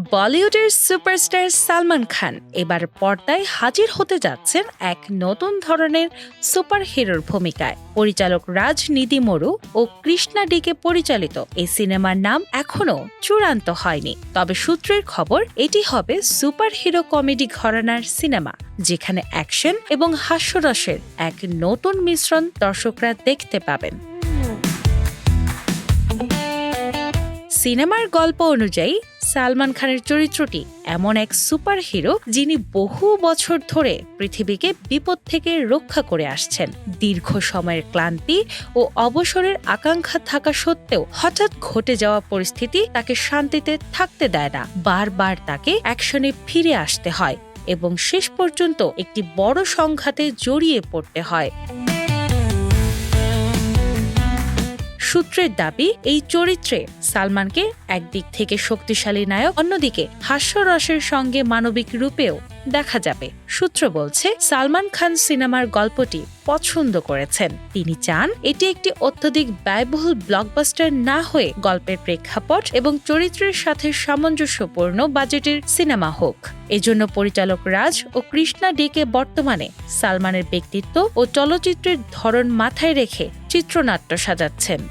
বলিউডের সুপারস্টার সালমান খান এবার পর্দায় হাজির হতে যাচ্ছেন এক নতুন ধরনের সুপার হিরোর ভূমিকায়। পরিচালক রাজ নিদিমরু ও কৃষ্ণা ডিকে পরিচালিত এই সিনেমার নাম এখনও চূড়ান্ত হয়নি, তবে সূত্রের খবর এটি হবে সুপার হিরো কমেডি ঘরানার সিনেমা, যেখানে অ্যাকশন এবং হাস্যরসের এক নতুন মিশ্রণ দর্শকরা দেখতে পাবেন। সিনেমার গল্প অনুযায়ী সালমান খানের চরিত্রটি এমন এক সুপার হিরো যিনি বহু বছর ধরে পৃথিবীকে বিপদ থেকে রক্ষা করে আসছেন। দীর্ঘ সময়ের ক্লান্তি ও অবসরের আকাঙ্ক্ষা থাকা সত্ত্বেও হঠাৎ ঘটে যাওয়া পরিস্থিতি তাকে শান্তিতে থাকতে দেয় না। বারবার তাকে অ্যাকশনে ফিরে আসতে হয় এবং শেষ পর্যন্ত একটি বড় সংঘাতে জড়িয়ে পড়তে হয়। সূত্রের দাবি, এই চরিত্রে সালমানকে একদিক থেকে শক্তিশালী নায়ক, অন্যদিকে হাস্যরসের সঙ্গে মানবিক রূপেও দেখা যাবে। সূত্র বলছে, সালমান খান সিনেমার গল্পটি পছন্দ করেছেন। তিনি চান এটি একটি অত্যধিক ব্যয়বহুল ব্লকবাস্টার না হয়ে গল্পের প্রেক্ষাপট এবং চরিত্রের সাথে সামঞ্জস্যপূর্ণ বাজেটের সিনেমা হোক। এজন্য পরিচালক রাজ ও কৃষ্ণা ডিকে বর্তমানে সালমানের ব্যক্তিত্ব ও চলচ্চিত্রের ধরন মাথায় রেখে চিত্রনাট্য সাজাচ্ছেন।